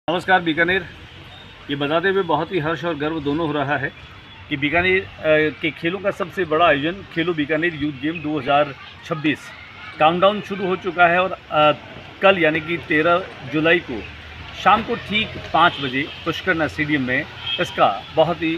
नमस्कार बीकानेर। ये बताते हुए बहुत ही हर्ष और गर्व दोनों हो रहा है कि बीकानेर के खेलों का सबसे बड़ा आयोजन खेलो बीकानेर यूथ गेम 2026 काउंटडाउन शुरू हो चुका है और कल यानी कि 13 जुलाई को शाम को ठीक 5 बजे पुष्कर स्टेडियम में इसका बहुत ही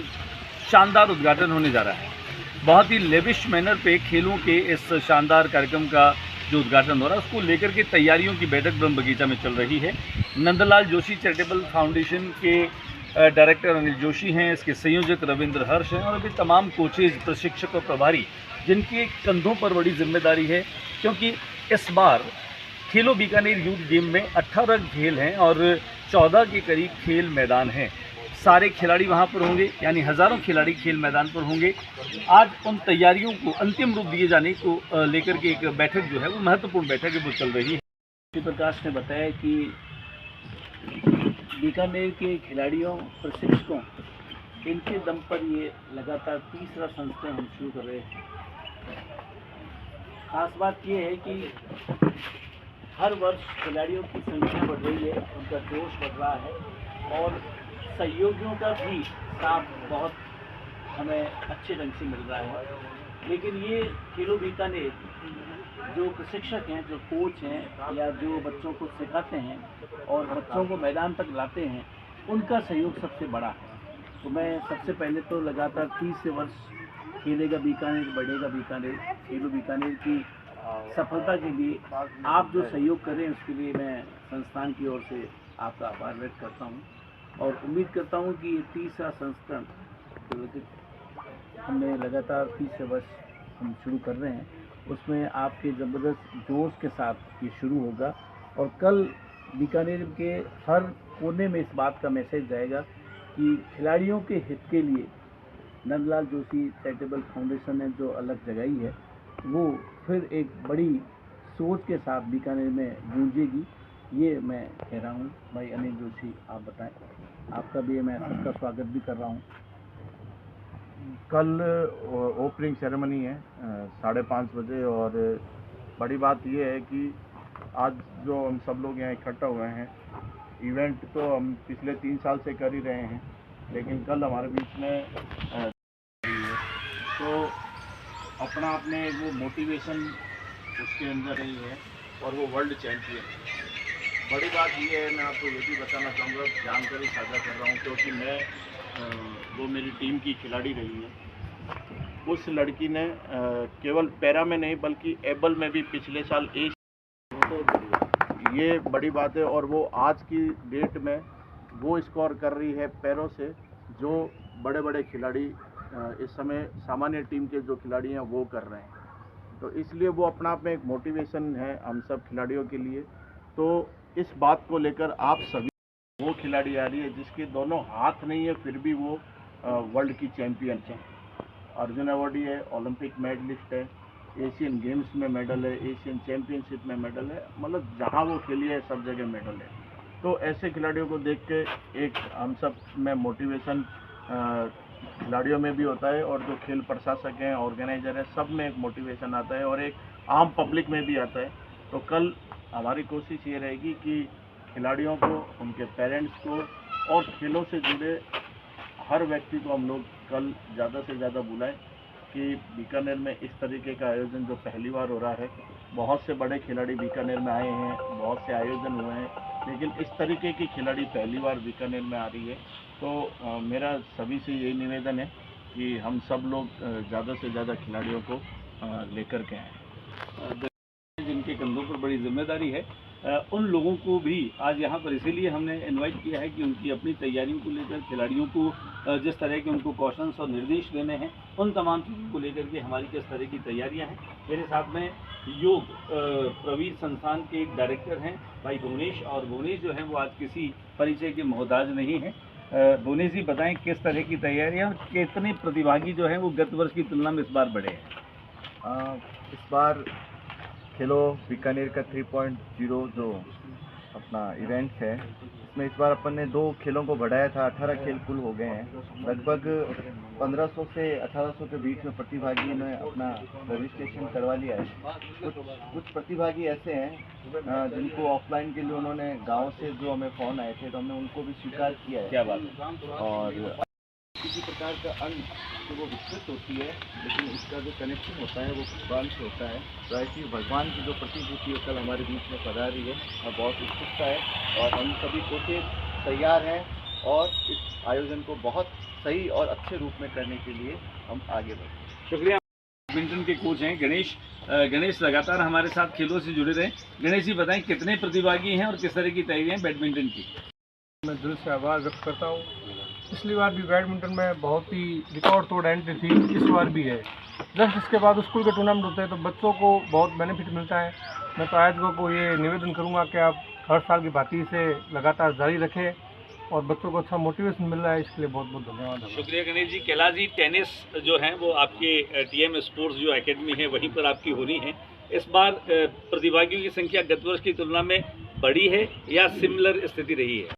शानदार उद्घाटन होने जा रहा है। बहुत ही लेविश मैनर पे खेलों के इस शानदार कार्यक्रम का जो उद्घाटन हो रहा है उसको लेकर के तैयारियों की बैठक ब्रह्म बगीचा में चल रही है। नंदलाल जोशी चैरिटेबल फाउंडेशन के डायरेक्टर अनिल जोशी हैं, इसके संयोजक रविंद्र हर्ष हैं और भी तमाम कोचेज, प्रशिक्षक और प्रभारी जिनके कंधों पर बड़ी जिम्मेदारी है, क्योंकि इस बार खेलो बीकानेर यूथ गेम में 18 खेल हैं और 14 के करीब खेल मैदान हैं। सारे खिलाड़ी वहां पर होंगे, यानी हज़ारों खिलाड़ी खेल मैदान पर होंगे। आज उन तैयारियों को अंतिम रूप दिए जाने को लेकर के एक बैठक जो है वो महत्वपूर्ण बैठक है वो चल रही है। श्री प्रकाश ने बताया कि बीकानेर के खिलाड़ियों, प्रशिक्षकों, इनके दम पर ये लगातार तीसरा संस्करण हम शुरू कर रहे हैं। खास बात ये है कि हर वर्ष खिलाड़ियों की संख्या बढ़ रही है, उनका जोश बढ़ रहा है और सहयोगियों का भी साथ बहुत हमें अच्छे ढंग से मिल रहा है। लेकिन ये खेलो बीकानेर जो प्रशिक्षक हैं, जो कोच हैं या जो बच्चों को सिखाते हैं और बच्चों को मैदान तक लाते हैं, उनका सहयोग सबसे बड़ा है। तो मैं सबसे पहले तो लगातार 30 वर्ष खेलेगा बीकानेर, बढ़ेगा बीकानेर, खेलो बीकानेर की सफलता के लिए आप जो सहयोग कर रहे हैं उसके लिए मैं संस्थान की ओर से आपका आभार व्यक्त करता हूँ और उम्मीद करता हूँ कि ये तीसरा संस्करण जो हमने लगातार 30 वर्ष हम शुरू कर रहे हैं उसमें आपके ज़बरदस्त जोश के साथ ये शुरू होगा और कल बीकानेर के हर कोने में इस बात का मैसेज जाएगा कि खिलाड़ियों के हित के लिए नंदलाल जोशी चैरिटेबल फाउंडेशन ने जो अलग जगाई है वो फिर एक बड़ी सोच के साथ बीकानेर में गूंजेगी, ये मैं कह रहा हूँ। भाई अनिल जोशी, आप बताएं। आपका भी मैं सबका स्वागत भी कर रहा हूँ। कल ओपनिंग सेरेमनी है 5:30 बजे और बड़ी बात ये है कि आज जो हम सब लोग यहाँ इकट्ठा हुए हैं, इवेंट तो हम पिछले 3 साल से कर ही रहे हैं, लेकिन कल हमारे बीच में तो अपना अपने वो मोटिवेशन उसके अंदर रही है और वो वर्ल्ड चैंपियन। बड़ी बात ये है, मैं आपको ये भी बताना चाहूँगा, जानकारी साझा कर रहा हूँ क्योंकि मैं वो मेरी टीम की खिलाड़ी रही है। उस लड़की ने केवल पैरा में नहीं बल्कि एबल में भी पिछले साल ये बड़ी बात है और वो आज की डेट में वो स्कोर कर रही है पैरों से जो बड़े बड़े खिलाड़ी इस समय सामान्य टीम के जो खिलाड़ी हैं वो कर रहे हैं। तो इसलिए वो अपना आप में एक मोटिवेशन है हम सब खिलाड़ियों के लिए। तो इस बात को लेकर आप सभी, वो खिलाड़ी आ रही है जिसके दोनों हाथ नहीं है फिर भी वो वर्ल्ड की चैंपियन है। अर्जुन अवार्डी है, ओलंपिक मेडलिस्ट है, एशियन गेम्स में मेडल है, एशियन चैंपियनशिप में मेडल है, मतलब जहाँ वो खेली है सब जगह मेडल है। तो ऐसे खिलाड़ियों को देख के एक हम सब में मोटिवेशन खिलाड़ियों में भी होता है और जो खेल प्रशासक हैं, ऑर्गेनाइजर हैं, सब में एक मोटिवेशन आता है और एक आम पब्लिक में भी आता है। तो कल हमारी कोशिश ये रहेगी कि खिलाड़ियों को, उनके पेरेंट्स को और खेलों से जुड़े हर व्यक्ति को हम लोग कल ज़्यादा से ज़्यादा बुलाएं कि बीकानेर में इस तरीके का आयोजन जो पहली बार हो रहा है, बहुत से बड़े खिलाड़ी बीकानेर में आए हैं, बहुत से आयोजन हुए हैं, लेकिन इस तरीके की खिलाड़ी पहली बार बीकानेर में आ रही है। तो मेरा सभी से यही निवेदन है कि हम सब लोग ज़्यादा से ज़्यादा खिलाड़ियों को लेकर के आएँ। जिनके कंधों पर बड़ी जिम्मेदारी है उन लोगों को भी आज यहाँ पर इसीलिए हमने इनवाइट किया है कि उनकी अपनी तैयारियों को लेकर खिलाड़ियों को जिस तरह के उनको कौशंस और निर्देश देने हैं, उन तमाम चीज़ों को लेकर के हमारी किस तरह की तैयारियां हैं। मेरे साथ में योग प्रवीण संस्थान के डायरेक्टर हैं भाई भुवनेश, और भुवनेश जो है वो आज किसी परिचय के मोहताज नहीं है। भुवनेश जी बताएं किस तरह की तैयारियाँ, कितने प्रतिभागी जो हैं वो गत वर्ष की तुलना में इस बार बढ़े हैं। इस बार खेलो बीकानेर का 3.0 जो अपना इवेंट्स है, इसमें इस बार अपन ने 2 खेलों को बढ़ाया था। 18 खेल कुल हो गए हैं। लगभग 1500 से 1800 के बीच में प्रतिभागी ने अपना रजिस्ट्रेशन करवा लिया है। कुछ प्रतिभागी ऐसे हैं जिनको ऑफलाइन के लिए उन्होंने गांव से जो हमें फ़ोन आए थे, तो हमने उनको भी स्वीकार किया है। क्या बात है। और किसी प्रकार का अंग जो वो विकसित होती है, लेकिन इसका जो कनेक्शन होता है वो भगवान से होता है। तो ऐसी भगवान की जो प्रतिभूति है कल हमारे बीच में पधारी है और बहुत उत्सुकता है, और हम सभी कोचेज तैयार हैं और इस आयोजन को बहुत सही और अच्छे रूप में करने के लिए हम आगे बढ़ें। शुक्रिया। बैडमिंटन के कोच हैं गणेश। गणेश लगातार हमारे साथ खेलों से जुड़े रहे। गणेश जी बताएं, कितने प्रतिभागी हैं और किस तरह की तैयारियां बैडमिंटन की? मैं दिल से आभार व्यक्त करता हूँ। पिछली बार भी बैडमिंटन में बहुत ही रिकॉर्ड तोड़ एंट्री थी, इस बार भी है। जस्ट इसके बाद स्कूल के टूर्नामेंट होते हैं तो बच्चों को बहुत बेनिफिट मिलता है। मैं तो आयोजकों को ये निवेदन करूँगा कि आप हर साल की भांति इसे लगातार जारी रखें और बच्चों को अच्छा मोटिवेशन मिल रहा है, इसके लिए बहुत बहुत धन्यवाद। शुक्रिया गणेश जी। कैलाश जी, टेनिस जो है वो आपके टीएम स्पोर्ट्स जो एकेडमी है वहीं पर आपकी होनी है। इस बार प्रतिभागियों की संख्या गत वर्ष की तुलना में बढ़ी है या सिमिलर स्थिति रही है?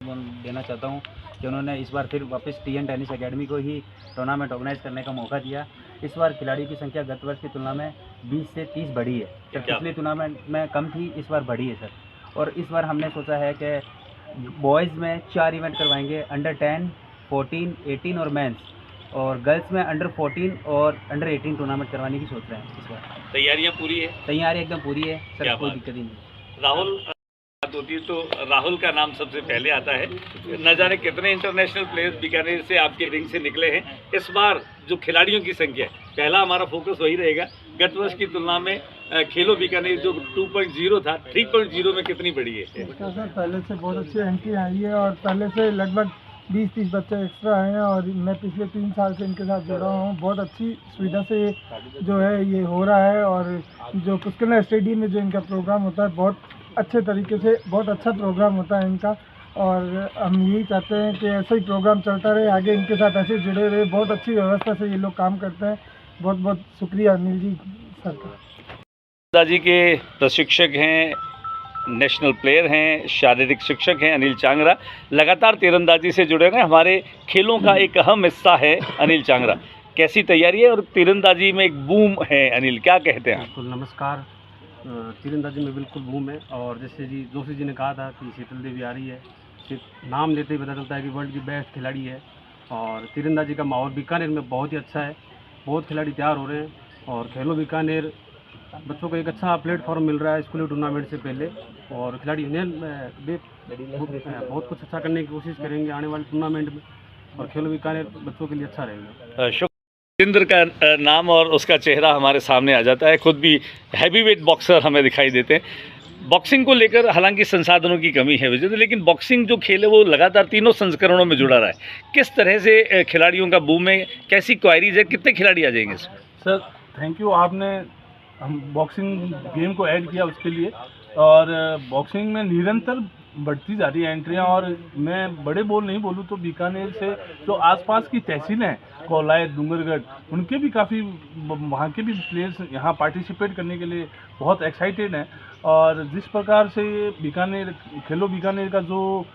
देना चाहता हूं कि उन्होंने इस बार फिर वापस टीएन टेनिस एकेडमी को ही टूर्नामेंट ऑर्गेनाइज करने का मौका दिया। इस बार खिलाड़ियों की संख्या गत वर्ष की तुलना में 20 से 30 बढ़ी है सर। पिछले टूर्नामेंट में कम थी, इस बार बढ़ी है सर। और इस बार हमने सोचा है कि बॉयज़ में 4 इवेंट करवाएंगे, अंडर 10, 14, 18 और मेंस, और गर्ल्स में अंडर 14 और अंडर 18 टूर्नामेंट करवाने की सोच रहे हैं इस बार। तैयारियां पूरी है? तैयारी एकदम पूरी है क्या सर, कोई बात। दिक्कत ही नहीं। राहुल बात होती है तो राहुल का नाम सबसे पहले आता है। न जाने कितने इंटरनेशनल प्लेयर्स बीकानेर से आपके रिंग से निकले हैं। इस बार जो खिलाड़ियों की संख्या है, पहला हमारा फोकस वही रहेगा, गत वर्ष की तुलना में खेलो बीकानेर जो 2.0 था 3.0 में कितनी बढ़ी है? इसका सर पहले से बहुत अच्छी एंट्री आई है और पहले से लगभग 20-30 बच्चे एक्स्ट्रा हैं और मैं पिछले 3 साल से इनके साथ जुड़ा हूँ। बहुत अच्छी सुविधा से जो है ये हो रहा है और जो पुष्कर स्टेडियम में जो इनका प्रोग्राम होता है बहुत अच्छे तरीके से, बहुत अच्छा प्रोग्राम होता है इनका, और हम यही चाहते हैं कि ऐसा ही प्रोग्राम चलता रहे, आगे इनके साथ ऐसे जुड़े रहे। बहुत अच्छी व्यवस्था से ये लोग काम करते हैं। बहुत बहुत शुक्रिया अनिल जी सर का। दादाजी के प्रशिक्षक हैं, नेशनल प्लेयर हैं, शारीरिक शिक्षक हैं अनिल चांगरा। लगातार तीरंदाजी से जुड़े रहे, हमारे खेलों का एक अहम हिस्सा है अनिल चांगरा। कैसी तैयारी है और तीरंदाजी में एक बूम है अनिल, क्या कहते हैं? बिल्कुल नमस्कार। तीरंदाजी में बिल्कुल बूम है और जैसे जी जोशी जी ने कहा था कि शीतल देवी आ रही है, सिर्फ नाम लेते ही पता चलता है कि वर्ल्ड की बेस्ट खिलाड़ी है। और तीरंदाजी का माहौल बीकानेर में बहुत ही अच्छा है, बहुत खिलाड़ी तैयार हो रहे हैं और खेलो बीकानेर बच्चों को एक अच्छा प्लेटफॉर्म मिल रहा है स्कूली टूर्नामेंट से पहले, और खिलाड़ी बहुत कुछ अच्छा करने की कोशिश करेंगे आने वाले टूर्नामेंट में, और खेलो बीकानेर बच्चों के लिए अच्छा रहेगा। जितेंद्र का नाम और उसका चेहरा हमारे सामने आ जाता है। खुद भी हैवीवेट बॉक्सर हमें दिखाई देते हैं। बॉक्सिंग को लेकर हालांकि संसाधनों की कमी है विजेंद्र, लेकिन बॉक्सिंग जो खेल है वो लगातार तीनों संस्करणों में जुड़ा रहा है। किस तरह से खिलाड़ियों का बूम है, कैसी क्वायरीज है, कितने खिलाड़ी आ जाएंगे इसमें? सर थैंक यू, आपने हम बॉक्सिंग गेम को ऐड किया उसके लिए, और बॉक्सिंग में निरंतर बढ़ती जा रही है एंट्रियाँ। और मैं बड़े बोल नहीं बोलूँ तो बीकानेर से जो आसपास की तहसीलें हैं, कोलायत, डूंगरगढ़, उनके भी काफ़ी, वहाँ के भी प्लेयर्स यहाँ पार्टिसिपेट करने के लिए बहुत एक्साइटेड हैं। और जिस प्रकार से बीकानेर खेलो बीकानेर का जो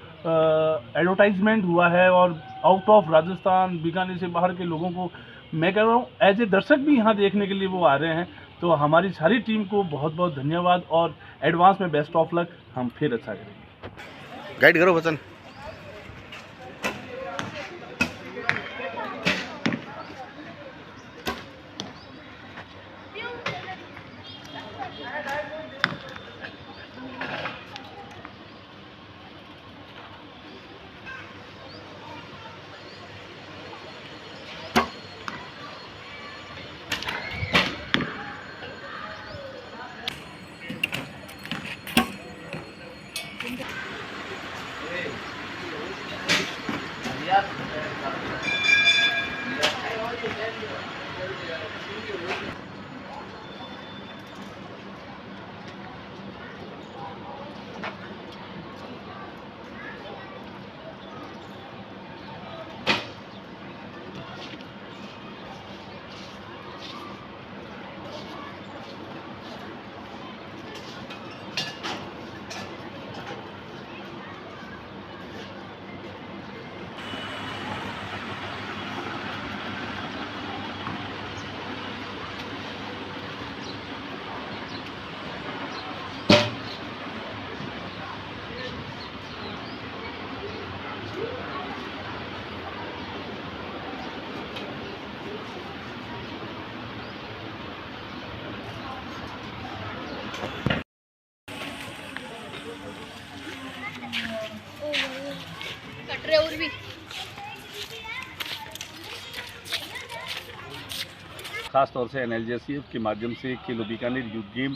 एडवर्टाइजमेंट हुआ है और आउट ऑफ राजस्थान बीकानेर से बाहर के लोगों को, मैं कह रहा हूँ एज ए दर्शक भी यहाँ देखने के लिए वो आ रहे हैं। तो हमारी सारी टीम को बहुत बहुत धन्यवाद और एडवांस में बेस्ट ऑफ लक। हम फिर अच्छा करेंगे। गाइड करो वचन। खास तौर से NLJCF के माध्यम से खेलो बीकानेर यूथ गेम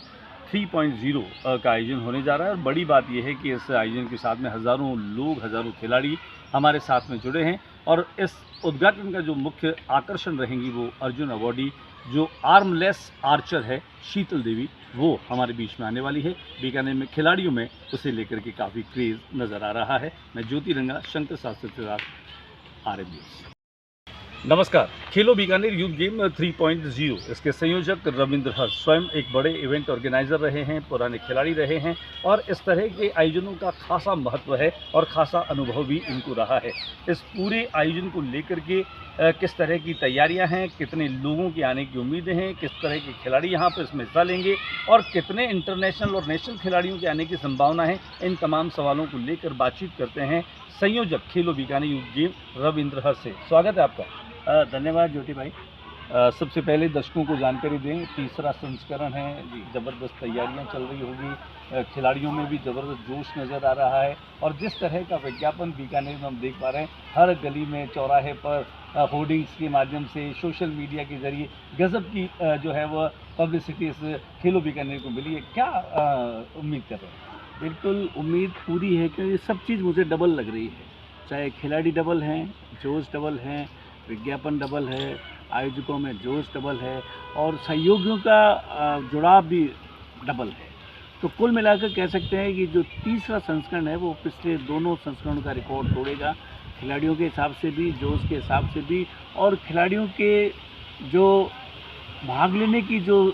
3.0 का आयोजन होने जा रहा है। और बड़ी बात यह है कि इस आयोजन के साथ में हज़ारों लोग, हज़ारों खिलाड़ी हमारे साथ में जुड़े हैं। और इस उद्घाटन का जो मुख्य आकर्षण रहेंगी वो अर्जुन अवॉर्डी जो आर्मलेस आर्चर है शीतल देवी, वो हमारे बीच में आने वाली है। बीकानेर में खिलाड़ियों में उसे लेकर के काफ़ी क्रेज़ नज़र आ रहा है। मैं ज्योति रंगा, शंकर शास्त्री के साथ RM न्यूज़। नमस्कार। खेलो बीकानेर यूथ गेम 3.0 इसके संयोजक रविंद्र हर्ष स्वयं एक बड़े इवेंट ऑर्गेनाइजर रहे हैं, पुराने खिलाड़ी रहे हैं और इस तरह के आयोजनों का खासा महत्व है और खासा अनुभव भी इनको रहा है। इस पूरे आयोजन को लेकर के किस तरह की तैयारियां हैं, कितने लोगों के आने की उम्मीदें हैं, किस तरह के खिलाड़ी यहां पर इसमें हिस्सा लेंगे और कितने इंटरनेशनल और नेशनल खिलाड़ियों के आने की संभावना है, इन तमाम सवालों को लेकर बातचीत करते हैं संयोजक खेलो बीकानेर यूथ गेम रविंद्र हर्ष से। स्वागत है आपका। धन्यवाद ज्योति भाई। सबसे पहले दर्शकों को जानकारी दें, तीसरा संस्करण है, ज़बरदस्त तैयारियां चल रही होगी, खिलाड़ियों में भी ज़बरदस्त जोश नज़र आ रहा है और जिस तरह का विज्ञापन बीकानेर में हम देख पा रहे हैं, हर गली में, चौराहे पर होर्डिंग्स के माध्यम से, सोशल मीडिया के ज़रिए गज़ब की जो है वह पब्लिसिटी इस खेलो बीकानेर को मिली है। क्या उम्मीद कर रहे हैं? बिल्कुल उम्मीद पूरी है कि ये सब चीज़ मुझे डबल लग रही है, चाहे खिलाड़ी डबल हैं, जोश डबल हैं, विज्ञापन डबल है, आयोजकों में जोश डबल है और सहयोगियों का जुड़ाव भी डबल है। तो कुल मिलाकर कह सकते हैं कि जो तीसरा संस्करण है वो पिछले दोनों संस्करणों का रिकॉर्ड तोड़ेगा, खिलाड़ियों के हिसाब से भी, जोश के हिसाब से भी और खिलाड़ियों के जो भाग लेने की जो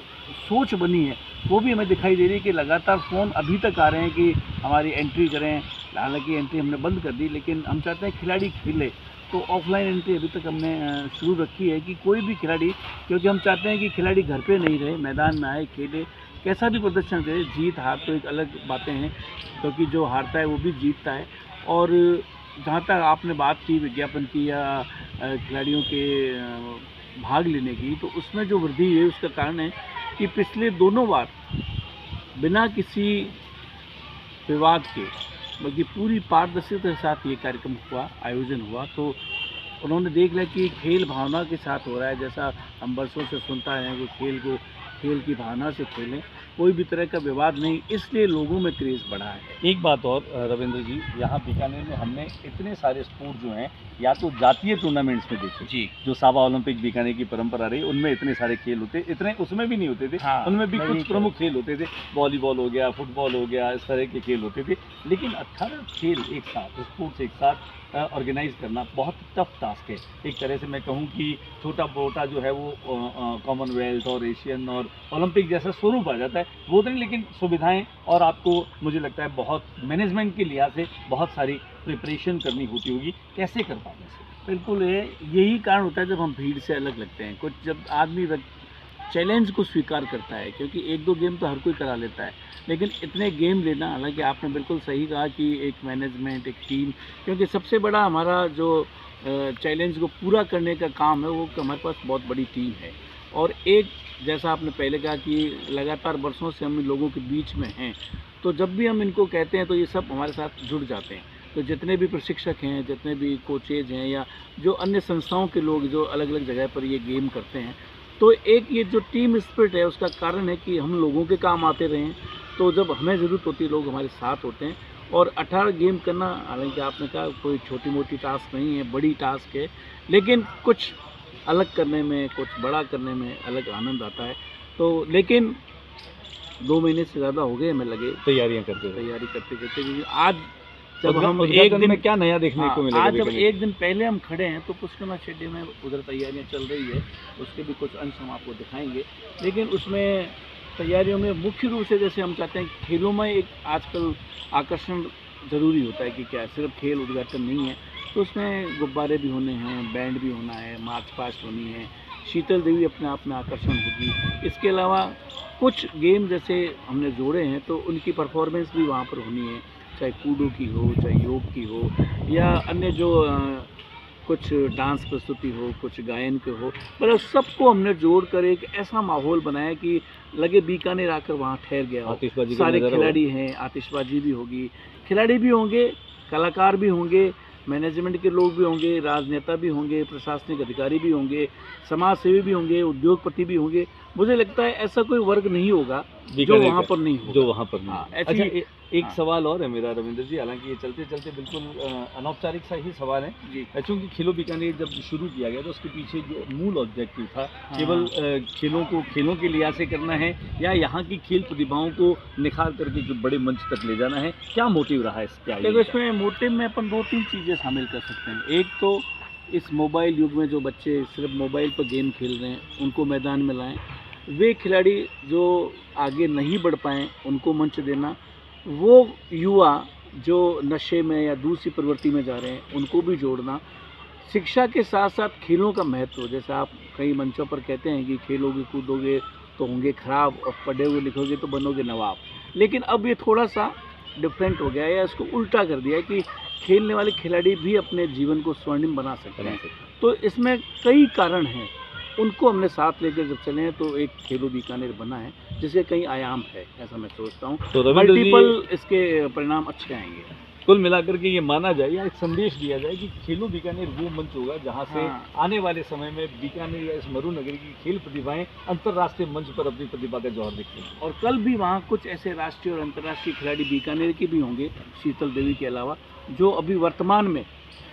सोच बनी है वो भी हमें दिखाई दे रही है कि लगातार फ़ोन अभी तक आ रहे हैं कि हमारी एंट्री करें। हालांकि एंट्री हमने बंद कर दी, लेकिन हम चाहते हैं खिलाड़ी खेले, तो ऑफलाइन एंट्री अभी तक हमने शुरू रखी है कि कोई भी खिलाड़ी, क्योंकि हम चाहते हैं कि खिलाड़ी घर पे नहीं रहे, मैदान में आए, खेले, कैसा भी प्रदर्शन करे। जीत हार तो एक अलग बातें हैं, क्योंकि जो हारता है वो भी जीतता है। और जहाँ तक आपने बात की विज्ञापन की या खिलाड़ियों के भाग लेने की, तो उसमें जो वृद्धि हुई है उसका कारण है कि पिछले दोनों बार बिना किसी विवाद के, बल्कि पूरी पारदर्शिता के साथ ये कार्यक्रम हुआ, आयोजन हुआ, तो उन्होंने देख लिया कि खेल भावना के साथ हो रहा है। जैसा हम बरसों से सुनता है वो खेल की भावना से खेलें, कोई भी तरह का विवाद नहीं, इसलिए लोगों में क्रेज़ बढ़ा है। एक बात और रविंद्र जी, यहाँ बीकानेर में हमने इतने सारे स्पोर्ट जो हैं, या तो जातीय टूर्नामेंट्स में देखे जी, जो साबा ओलंपिक बीकानेर की परंपरा रही, उनमें इतने सारे खेल होते, इतने उसमें भी नहीं होते थे। हाँ, उनमें भी कुछ प्रमुख खेल होते थे, वॉलीबॉल हो गया, फुटबॉल हो गया, इस तरह के खेल होते थे। लेकिन 18 खेल एक साथ, स्पोर्ट्स एक साथ ऑर्गेनाइज करना बहुत टफ टास्क है। एक तरह से मैं कहूँ कि छोटा मोटा जो है वो कॉमनवेल्थ और एशियन और ओलंपिक जैसा स्वरूप आ जाता है, वो नहीं, लेकिन सुविधाएं और आपको मुझे लगता है बहुत मैनेजमेंट के लिहाज से बहुत सारी प्रिपरेशन करनी होती होगी। कैसे कर पाते हैं? बिल्कुल यही कारण होता है जब हम भीड़ से अलग लगते हैं। कुछ जब आदमी चैलेंज को स्वीकार करता है, क्योंकि एक दो गेम तो हर कोई करा लेता है, लेकिन इतने गेम लेना, हालांकि आपने बिल्कुल सही कहा कि एक मैनेजमेंट, एक टीम, क्योंकि सबसे बड़ा हमारा जो चैलेंज को पूरा करने का काम है वो हमारे पास बहुत बड़ी टीम है। और एक, जैसा आपने पहले कहा कि लगातार बरसों से हम लोगों के बीच में हैं, तो जब भी हम इनको कहते हैं तो ये सब हमारे साथ जुड़ जाते हैं। तो जितने भी प्रशिक्षक हैं, जितने भी कोचेज हैं या जो अन्य संस्थाओं के लोग जो अलग अलग जगह पर ये गेम करते हैं, तो एक ये जो टीम स्पिरिट है उसका कारण है कि हम लोगों के काम आते रहें। तो जब हमें ज़रूरत होती है लोग हमारे साथ होते हैं। और 18 गेम करना, हालांकि आपने कहा कोई छोटी मोटी टास्क नहीं है, बड़ी टास्क है, लेकिन कुछ अलग करने में, कुछ बड़ा करने में अलग आनंद आता है। तो लेकिन 2 महीने से ज़्यादा हो गए हमें लगे तैयारी करते क्योंकि आज जब तो हम एक दिन में क्या नया देखने को मिलेगा? आज जब एक दिन पहले हम खड़े हैं तो पुष्करमा शेड्डी में उधर तैयारियां चल रही है, उसके भी कुछ अंश हम आपको दिखाएंगे। लेकिन उसमें तैयारियों में मुख्य रूप से जैसे हम चाहते हैं, खेलों में एक आजकल आकर्षण ज़रूरी होता है कि क्या सिर्फ खेल उद्घाटन नहीं है, तो उसमें गुब्बारे भी होने हैं, बैंड भी होना है, मार्च पास्ट होनी है, शीतल देवी अपने आप में आकर्षण होगी। इसके अलावा कुछ गेम जैसे हमने जोड़े हैं तो उनकी परफॉर्मेंस भी वहाँ पर होनी है, चाहे कूडो की हो, चाहे योग की हो, या अन्य जो कुछ डांस प्रस्तुति हो, कुछ गायन के हो, मतलब सबको हमने जोड़कर एक ऐसा माहौल बनाया कि लगे बीकानेर आकर वहाँ ठहर गया हो। सारे खिलाड़ी हैं, आतिशबाजी भी होगी, खिलाड़ी भी होंगे, कलाकार भी होंगे, मैनेजमेंट के लोग भी होंगे, राजनेता भी होंगे, प्रशासनिक अधिकारी भी होंगे, समाज सेवी भी होंगे, उद्योगपति भी होंगे। मुझे लगता है ऐसा कोई वर्ग नहीं होगा जो वहाँ पर नहीं होगा। जो वहाँ पर नहीं। हाँ, अच्छा, ऐसी एक हाँ। सवाल और है मेरा रविंद्र जी, हालांकि ये चलते चलते बिल्कुल अनौपचारिक सा ही सवाल है जी। चूँकि खेलो बीकानेर जब शुरू किया गया तो उसके पीछे जो मूल ऑब्जेक्टिव था हाँ। केवल खेलों को खेलों के लिहाज से करना है या यहाँ की खेल प्रतिभाओं को निखार करके जो बड़े मंच तक ले जाना है, क्या मोटिव रहा है इसके आगे? देखो, इसमें मोटिव में अपन 2-3 चीज़ें शामिल कर सकते हैं। एक तो इस मोबाइल युग में जो बच्चे सिर्फ मोबाइल पर गेम खेल रहे हैं उनको मैदान में लाएं, वे खिलाड़ी जो आगे नहीं बढ़ पाएँ उनको मंच देना, वो युवा जो नशे में या दूसरी प्रवृत्ति में जा रहे हैं उनको भी जोड़ना, शिक्षा के साथ साथ खेलों का महत्व, जैसे आप कई मंचों पर कहते हैं कि खेलोगे कूदोगे तो होंगे खराब और पढ़े हुए लिखोगे तो बनोगे नवाब, लेकिन अब ये थोड़ा सा डिफरेंट हो गया है या इसको उल्टा कर दिया है कि खेलने वाले खिलाड़ी भी अपने जीवन को स्वर्णिम बना सकते हैं। तो इसमें कई कारण हैं, उनको हमने साथ लेकर जब चले हैं तो एक खेलो बीकानेर बना है जिसके कई आयाम है, ऐसा मैं सोचता हूँ। तो रविंद्र जी, मल्टीपल इसके परिणाम अच्छे आएंगे। कुल मिलाकर के ये माना जाए या एक संदेश दिया जाए कि खेलो बीकानेर वो मंच होगा जहाँ से हाँ। आने वाले समय में बीकानेर या इस मरु नगरी की खेल प्रतिभाएं अंतर्राष्ट्रीय मंच पर अपनी प्रतिभा का जौहर दिखेंगी। और कल भी वहाँ कुछ ऐसे राष्ट्रीय और अंतर्राष्ट्रीय खिलाड़ी बीकानेर के भी होंगे, शीतल देवी के अलावा, जो अभी वर्तमान में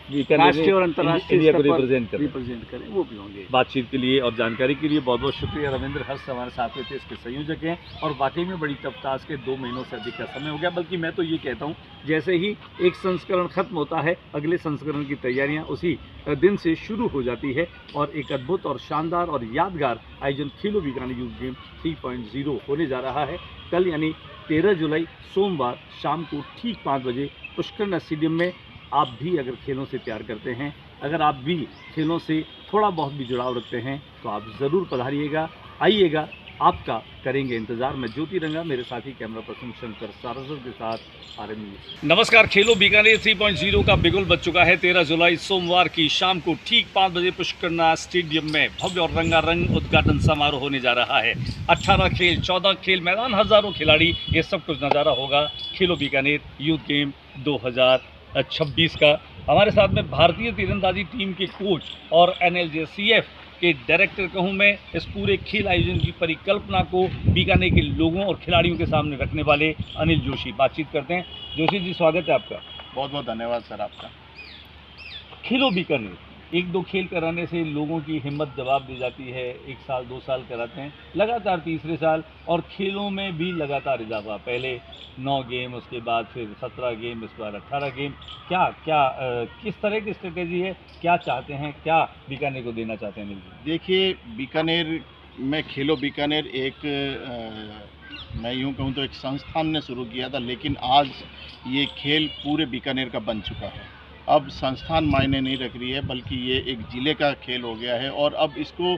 राष्ट्रीय और अंतर्राष्ट्रीय इंडिया को स्तर पर रिप्रेजेंट करें, वो भी होंगे। बातचीत के लिए और जानकारी के लिए बहुत बहुत शुक्रिया रविंद्र हर्ष हमारे साथ में थे, इसके संयोजक हैं। और वाकई में बड़ी तफ्ताश के 2 महीनों से अधिक का समय हो गया, बल्कि मैं तो ये कहता हूँ जैसे ही एक संस्करण खत्म होता है अगले संस्करण की तैयारियाँ उसी दिन से शुरू हो जाती है और एक अद्भुत और शानदार और यादगार आयोजन खेलो बीकानेर यूथ गेम 3.0 होने जा रहा है। कल यानी 13 जुलाई सोमवार शाम को ठीक 5 बजे पुष्कर स्टेडियम में आप भी अगर खेलों से प्यार करते हैं, अगर आप भी खेलों से थोड़ा बहुत भी जुड़ाव रखते हैं तो आप ज़रूर पधारिएगा, आइएगा, आपका करेंगे इंतज़ार। मैं ज्योति रंगा, मेरे साथी कैमरा पर्सन शंकर सारस्वत के साथ आरएम न्यूज़। नमस्कार, खेलो बीकानेर 3.0 का बिगुल बज चुका है। 13 जुलाई सोमवार की शाम को ठीक 5 बजे पुष्कर स्टेडियम में भव्य और रंगारंग उद्घाटन समारोह होने जा रहा है। 18 खेल, 14 खेल मैदान, हज़ारों खिलाड़ी, ये सब कुछ नज़ारा होगा खेलो बीकानेर यूथ गेम 2026 का। हमारे साथ में भारतीय तीरंदाजी टीम के कोच और NLJCF के डायरेक्टर कहूँ मैं, इस पूरे खेल आयोजन की परिकल्पना को बीकानेर के लोगों और खिलाड़ियों के सामने रखने वाले अनिल जोशी बातचीत करते हैं। जोशी जी, स्वागत है आपका। बहुत बहुत धन्यवाद सर आपका। खेलो बीकानेर, 1-2 खेल कराने से लोगों की हिम्मत जवाब दी जाती है, 1 साल 2 साल कराते हैं, लगातार तीसरे साल, और खेलों में भी लगातार इजाफा, पहले 9 गेम, उसके बाद फिर 17 गेम, इस बार 18 गेम। किस तरह की स्ट्रेटेजी है, क्या चाहते हैं, क्या बीकानेर को देना चाहते हैं? देखिए, बीकानेर में खेलो बीकानेर एक मैं यूँ कहूँ तो एक संस्थान ने शुरू किया था, लेकिन आज ये खेल पूरे बीकानेर का बन चुका है। अब संस्थान मायने नहीं रख रही है, बल्कि ये एक ज़िले का खेल हो गया है और अब इसको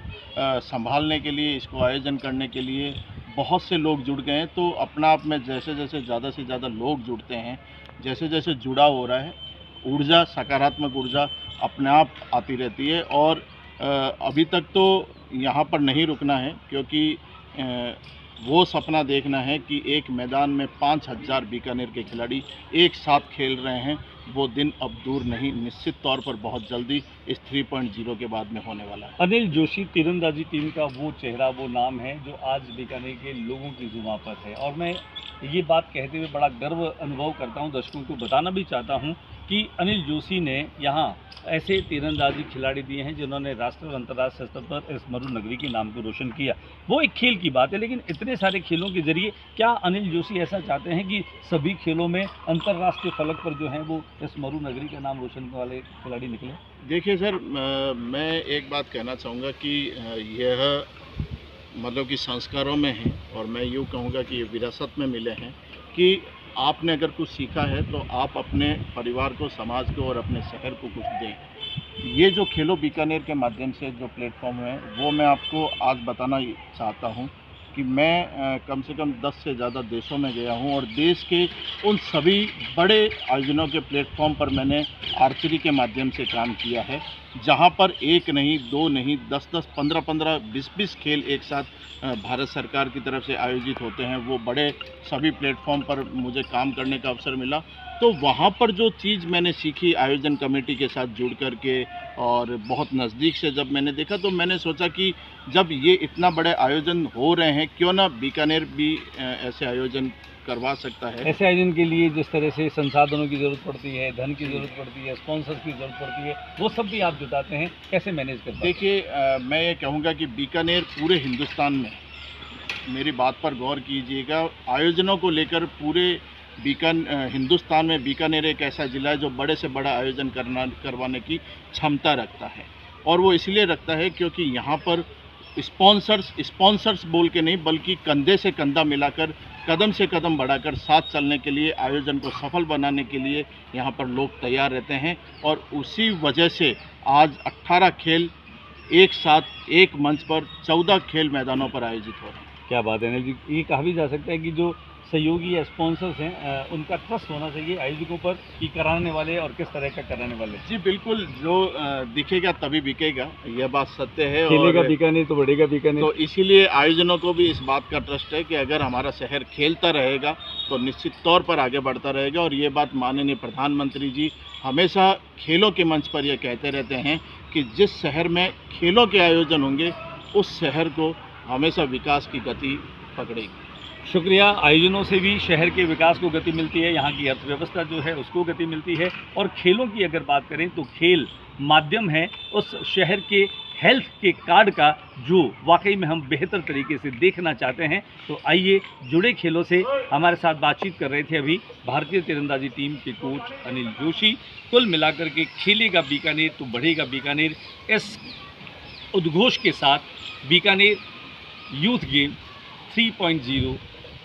संभालने के लिए, इसको आयोजन करने के लिए बहुत से लोग जुड़ गए हैं। तो अपना आप में जैसे जैसे ज़्यादा से ज़्यादा लोग जुड़ते हैं, जैसे जैसे जुड़ाव हो रहा है, ऊर्जा, सकारात्मक ऊर्जा अपने आप आती रहती है। और अभी तक तो यहाँ पर नहीं रुकना है, क्योंकि वो सपना देखना है कि एक मैदान में 5000 बीकानेर के खिलाड़ी एक साथ खेल रहे हैं। वो दिन अब दूर नहीं, निश्चित तौर पर बहुत जल्दी इस 3.0 के बाद में होने वाला है। अनिल जोशी तीरंदाजी टीम का वो चेहरा, वो नाम है जो आज बीकानेर के लोगों की जुबां पर है, और मैं ये बात कहते हुए बड़ा गर्व अनुभव करता हूँ, दर्शकों को बताना भी चाहता हूँ कि अनिल जोशी ने यहाँ ऐसे तीरंदाजी खिलाड़ी दिए हैं जिन्होंने राष्ट्रीय और अंतर्राष्ट्रीय स्तर पर इस मरु नगरी के नाम को रोशन किया। वो एक खेल की बात है, लेकिन इतने सारे खेलों के जरिए क्या अनिल जोशी ऐसा चाहते हैं कि सभी खेलों में अंतर्राष्ट्रीय फलक पर जो हैं वो इस मरु नगरी का नाम रोशन करने वाले खिलाड़ी निकले? देखिए सर, मैं एक बात कहना चाहूँगा कि यह मतलब कि संस्कारों में है, और मैं यूँ कहूँगा कि ये विरासत में मिले हैं कि आपने अगर कुछ सीखा है तो आप अपने परिवार को, समाज को और अपने शहर को कुछ दें। ये जो खेलो बीकानेर के माध्यम से जो प्लेटफॉर्म है, वो मैं आपको आज बताना चाहता हूँ कि मैं कम से कम 10 से ज़्यादा देशों में गया हूँ, और देश के उन सभी बड़े आयोजनों के प्लेटफॉर्म पर मैंने आर्चरी के माध्यम से काम किया है। जहां पर एक नहीं, दो नहीं, 10-10, 15-15, 20-20 खेल एक साथ भारत सरकार की तरफ से आयोजित होते हैं। वो बड़े सभी प्लेटफॉर्म पर मुझे काम करने का अवसर मिला, तो वहाँ पर जो चीज़ मैंने सीखी आयोजन कमेटी के साथ जुड़ कर के और बहुत नज़दीक से जब मैंने देखा, तो मैंने सोचा कि जब ये इतना बड़े आयोजन हो रहे हैं, क्यों ना बीकानेर भी ऐसे आयोजन करवा सकता है। ऐसे आयोजन के लिए जिस तरह से संसाधनों की ज़रूरत पड़ती है, धन की ज़रूरत पड़ती है, स्पॉन्सर्स की ज़रूरत पड़ती है, वो सब भी आप जुटाते हैं, कैसे मैनेज करते हैं? देखिए, मैं ये कहूँगा कि बीकानेर पूरे हिंदुस्तान में, मेरी बात पर गौर कीजिएगा, आयोजनों को लेकर पूरे हिंदुस्तान में बीकानेर एक ऐसा ज़िला है जो बड़े से बड़ा आयोजन करवाने की क्षमता रखता है। और वो इसलिए रखता है क्योंकि यहाँ पर स्पॉन्सर्स बोल के नहीं, बल्कि कंधे से कंधा मिलाकर, कदम से कदम बढ़ाकर साथ चलने के लिए, आयोजन को सफल बनाने के लिए यहाँ पर लोग तैयार रहते हैं। और उसी वजह से आज 18 खेल एक साथ एक मंच पर 14 खेल मैदानों पर आयोजित हो रहे हैं। क्या बात है अनिल जी, ये कहा भी जा सकता है कि जो सहयोगी या स्पॉन्सर्स हैं उनका ट्रस्ट होना चाहिए आयोजकों पर कि कराने वाले और किस तरह का कराने वाले। जी बिल्कुल, जो दिखेगा तभी बिकेगा, यह बात सत्य है। खेलेगा बीकानेर तो बढ़ेगा बीकानेर। तो इसीलिए आयोजनों को भी इस बात का ट्रस्ट है कि अगर हमारा शहर खेलता रहेगा तो निश्चित तौर पर आगे बढ़ता रहेगा। और ये बात माननीय प्रधानमंत्री जी हमेशा खेलों के मंच पर ये कहते रहते हैं कि जिस शहर में खेलों के आयोजन होंगे उस शहर को हमेशा विकास की गति पकड़ेगी। शुक्रिया। आयोजनों से भी शहर के विकास को गति मिलती है, यहाँ की अर्थव्यवस्था जो है उसको गति मिलती है। और खेलों की अगर बात करें तो खेल माध्यम है उस शहर के हेल्थ के कार्ड का जो वाकई में हम बेहतर तरीके से देखना चाहते हैं। तो आइए जुड़े खेलों से हमारे साथ बातचीत कर रहे थे अभी भारतीय तीरंदाजी टीम के कोच अनिल जोशी। कुल मिलाकर के खेलेगा बीकानेर तो बढ़ेगा बीकानेर, इस उद्घोष के साथ बीकानेर यूथ गेम 3.0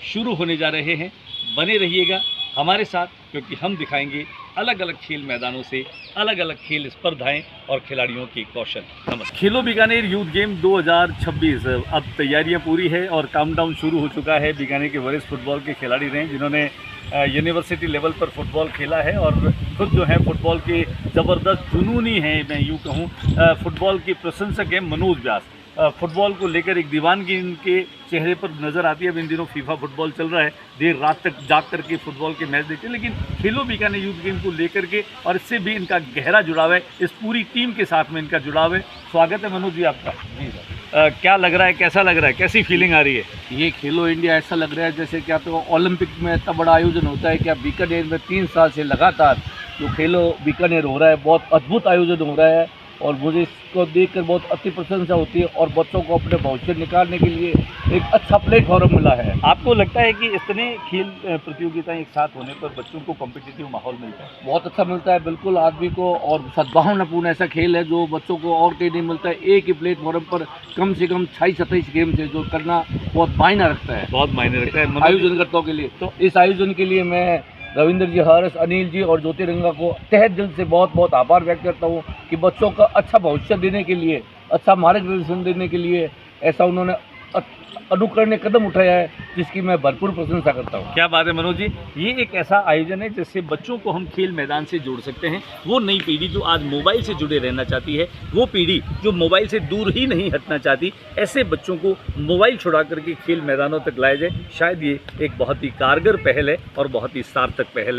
शुरू होने जा रहे हैं। बने रहिएगा हमारे साथ क्योंकि हम दिखाएंगे अलग अलग खेल मैदानों से अलग अलग खेल स्पर्धाएं और खिलाड़ियों के कौशल। नमस्कार। खेलो बीकानेर यूथ गेम 2026 अब तैयारियां पूरी है और काउंटडाउन शुरू हो चुका है। बीकानेर के वरिष्ठ फुटबॉल के खिलाड़ी रहे जिन्होंने यूनिवर्सिटी लेवल पर फुटबॉल खेला है और खुद जो है फुटबॉल के ज़बरदस्त जुनूनी हैं, मैं यूँ कहूँ फुटबॉल के प्रशंसक हैं। मनोज व्यास फुटबॉल को लेकर एक दीवानगी इनके चेहरे पर नज़र आती है। अब इन दिनों फीफा फुटबॉल चल रहा है, देर रात तक जाग करके फुटबॉल के मैच देखते हैं, लेकिन खेलो बीकानेर यूथ गेम को लेकर के और इससे भी इनका गहरा जुड़ाव है, इस पूरी टीम के साथ में इनका जुड़ाव है। स्वागत है मनोज जी आपका। जी सर। क्या लग रहा है, कैसा लग रहा है, कैसी फीलिंग आ रही है? ये खेलो इंडिया ऐसा लग रहा है जैसे क्या तो ओलंपिक में इतना बड़ा आयोजन होता है, क्या बीकानेर में 3 साल से लगातार जो खेलो बीकानेर हो रहा है, बहुत अद्भुत आयोजन हो रहा है और मुझे इसको देखकर बहुत अति प्रशंसा होती है और बच्चों को अपने भविष्य निकालने के लिए एक अच्छा प्लेटफॉर्म मिला है। आपको लगता है कि इतने खेल प्रतियोगिताएं एक साथ होने पर बच्चों को कॉम्पिटिटिव माहौल मिलता है? बहुत अच्छा मिलता है बिल्कुल आदमी को, और सद्भावनापूर्ण ऐसा खेल है जो बच्चों को और कहीं नहीं मिलता है। एक ही प्लेटफॉर्म पर कम से कम 28-27 गेम से जो करना बहुत मायने रखता है, बहुत मायने रखता है आयोजनकर्ताओं के लिए। तो इस आयोजन के लिए मैं रविंद्र जी, हर्ष, अनिल जी और ज्योतिरंगा को तहे दिल से बहुत बहुत आभार व्यक्त करता हूँ कि बच्चों का अच्छा भविष्य देने के लिए, अच्छा मार्गदर्शन देने के लिए ऐसा उन्होंने अनुकरणीय कदम उठाया है जिसकी मैं भरपूर प्रशंसा करता हूँ। क्या बात है मनोज जी, ये एक ऐसा आयोजन है जिससे बच्चों को हम खेल मैदान से जोड़ सकते हैं। वो नई पीढ़ी जो आज मोबाइल से जुड़े रहना चाहती है, वो पीढ़ी जो मोबाइल से दूर ही नहीं हटना चाहती, ऐसे बच्चों को मोबाइल छुड़ा करके खेल मैदानों तक लाया जाए। शायद ये एक बहुत ही कारगर पहल है और बहुत ही सार्थक पहल है।